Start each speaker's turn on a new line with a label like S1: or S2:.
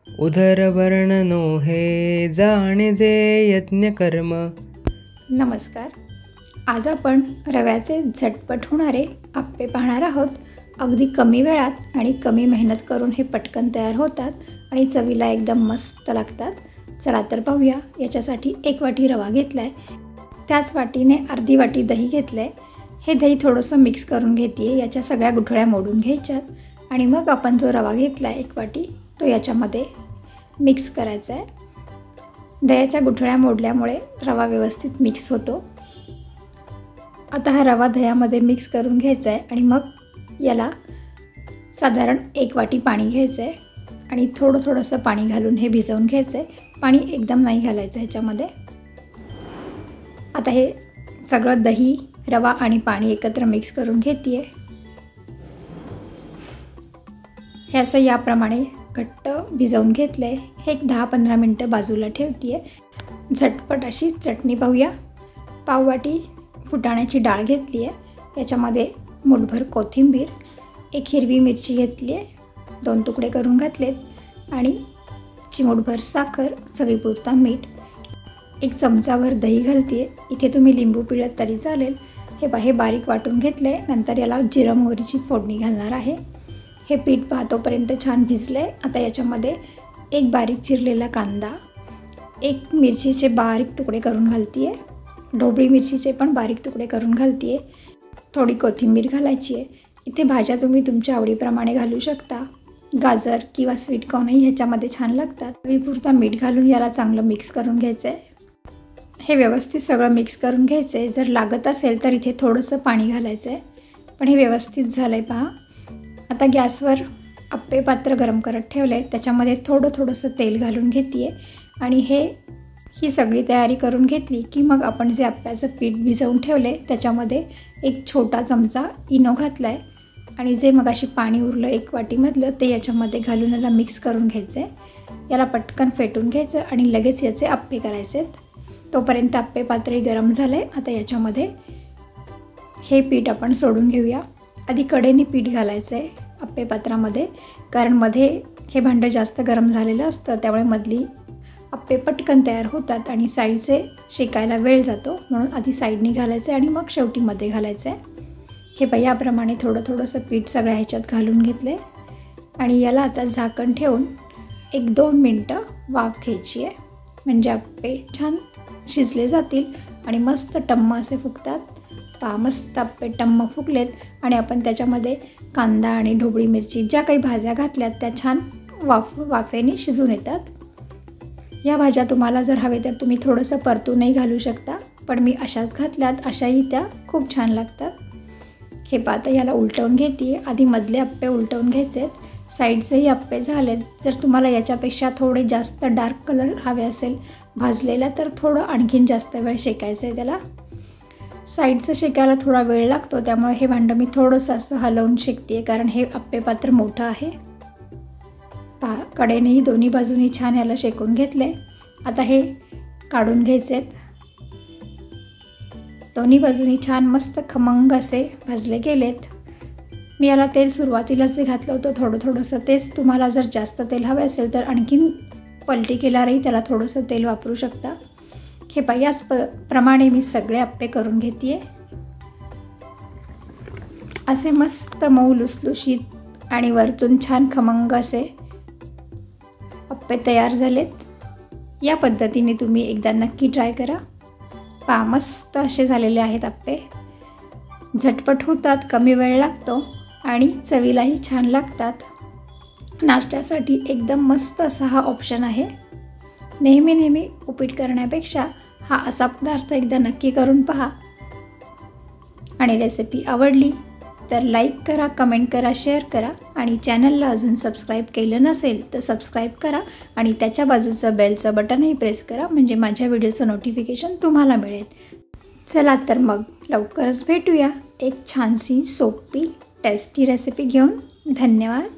S1: उदरवर्णनो हे जाणे जे यज्ञकर्म।
S2: नमस्कार। आज आपण रव्याचे झटपट होणारे आप्पे पाहणार आहोत। अगदी कमी वेळात आणि कमी मेहनत करून हे पटकन तयार होतात आणि चवीला एकदम मस्त लागतात। चला तर पाहूया। याच्यासाठी 1 वाटी रवा घेतला आहे, त्याच वाटीने अर्धी वाटी दही घेतलं आहे। हे दही थोडंसं मिक्स करून घेते आहे। याच्या सगळ्या गुठळ्या मोडून घ्यायच्यात आणि मग आपण जो रवा घेतला आहे 1 वाटी तो याच्यामध्ये मिक्स करायचा आहे। दह्याच्या गुठळ्या मोडल्यामुळे रवा व्यवस्थित मिक्स होतो। आता हा रवा दह्यामध्ये मिक्स करून घ्यायचा आहे आणि मग याला साधारण 1 वाटी पाणी घ्यायचं आहे आणि थोडंसं पाणी घालून हे भिजवून घ्यायचं आहे। पाणी एकदम नाही घालायचं ह्याच्यामध्ये। आता हे सगळं दही, रवा आणि पाणी एकत्र मिक्स करून घेते आहे। हे असं याप्रमाणे घट्ट भिजवून घेतलं आहे। हे एक 10-15 मिनटं बाजूला ठेवते आहे। झटपट अशी चटणी पाहूया। पाव वाटी फुटाण्याची डाळ घेतली आहे, याच्यामध्ये मुठभर कोथिंबीर, 1 हिरवी मिरची घेतली आहे, 2 तुकडे करून घातलेत आणि चिमूटभर साखर, चवीपुरता मीठ, 1 चमचाभर दही घालते आहे। इथे तुम्ही लिंबू पिळत तरी चालेल। हे बारीक वाटून घेतलं आहे। नंतर याला जिरं मोहरीची फोडणी घालणार आहे। हे पीठ पाहतोपर्यंत छान भिजलं आहे। आता याच्यामध्ये 1 बारीक चिरलेला कांदा, 1 मिरचीचे बारीक तुकडे करून घालते आहे, ढोबळी मिरचीचे पण बारीक तुकडे करून घालते आहे, थोडी कोथिंबीर घालायची आहे। इथे भाज्या तुम्ही तुमच्या आवडीप्रमाणे घालू शकता। गाजर किंवा स्वीटकॉर्नही ह्याच्यामध्ये छान लागतात। चवीपुरता मीठ घालून याला चांगलं मिक्स करून घ्यायचं आहे। हे व्यवस्थित सगळं मिक्स करून घ्यायचं आहे। जर लागत असेल तर इथे थोडंसं पाणी घालायचं आहे, पण हे व्यवस्थित झालं आहे पहा। आता गॅसवर आप्पे पात्र गरम करत ठेवलं आहे, त्याच्यामध्ये थोडंसं तेल घालून घेते आहे आणि ही सगळी तयारी करून घेतली की मग आपण जे आप्प्याचं पीठ भिजवून ठेवलं आहे त्याच्यामध्ये 1 छोटा चमचा इनो घातला आहे आणि जे मग अशी पाणी उरलं 1 वाटीमधलं ते याच्यामध्ये घालून याला मिक्स करून घ्यायचं आहे। याला पटकन फेटून घ्यायचं आणि लगेच याचे आप्पे करायचे आहेत। तोपर्यंत आप्पे पात्रही गरम झालं आहे। आता याच्यामध्ये हे पीठ आपण सोडून घेऊया। आधी कडेने पीठ घालायचं आहे आप्पे पात्रामध्ये, कारण मध्ये हे भांडं जास्त गरम झालेलं असतं, त्यामुळे मधली आप्पे पटकन तयार होतात आणि साईडचे शेकायला वेळ जातो, म्हणून आधी साईडनी घालायचं आहे आणि मग शेवटी मध्ये घालायचं आहे। हे याप्रमाणे थोडंसं पीठ सगळ्या ह्याच्यात घालून घेतलं आहे आणि याला आता झाकण ठेवून 1-2 मिनटं वाफ घ्यायची आहे, म्हणजे आप्पे छान शिजले जातील आणि मस्त टम्म असे फुगतात। पहा, मस्त आप्पे टम्म फुगलेत आणि आपण त्याच्यामध्ये कांदा आणि ढोबळी मिरची ज्या काही भाज्या घातल्यात त्या छान वाफेने शिजून येतात। या भाज्या तुम्हाला जर हवे तर तुम्ही थोडंसं परतूनही घालू शकता, पण मी अशाच घातल्यात, अशाही त्या खूप छान लागतात। हे पाहता याला उलटवून घेते। आधी मधले आप्पे उलटवून घ्यायचे आहेत, साईडचेही आप्पे झालेत। जर तुम्हाला याच्यापेक्षा थोडे जास्त डार्क कलर हवे असेल भाजलेला तर थोडं आणखीन जास्त वेळ शेकायचं आहे त्याला। साईडचं शेकायला थोडा वेळ लागतो, त्यामुळे हे भांडं मी थोडंसं असं हलवून शेकते आहे, कारण हे आप्पे पात्र मोठं आहे। पहा, कडेनेही दोन्ही बाजूनी छान याला शेकून घेतलं आहे। आता हे काढून घ्यायचे आहेत। दोन्ही बाजूनी छान मस्त खमंग असे भाजले गेलेत। मी याला तेल सुरुवातीलाच जे घातलं होतं थोडंसं तेच, तुम्हाला जर जास्त तेल हवे असेल तर आणखीन पलटी केल्यावरही त्याला थोडंसं तेल वापरू शकता। हे पहा, याच प्रमाणे मी सगळे आप्पे करून घेते आहे। असे मस्त मऊ लुसलुशीत आणि वरतून छान खमंग असे आप्पे तयार झालेत। या पद्धतीने तुम्ही एकदा नक्की ट्राय करा। पहा, मस्त असे झालेले आहेत आप्पे। झटपट होतात, कमी वेळ लागतो आणि चवीलाही छान लागतात। नाश्त्यासाठी एकदम मस्त असा हा ऑप्शन आहे। नेहमी उपीट करण्यापेक्षा हा असा पदार्थ एकदा नक्की करून पहा। आणि रेसिपी आवडली तर लाईक करा, कमेंट करा, शेअर करा आणि चॅनलला अजून सबस्क्राईब केलं नसेल तर सबस्क्राईब करा आणि त्याच्या बाजूचं बेलचं बटनही प्रेस करा, म्हणजे माझ्या व्हिडिओचं नोटिफिकेशन तुम्हाला मिळेल। चला तर मग लवकरच भेटूया एक छानशी सोपी टेस्टी रेसिपी घेऊन। धन्यवाद।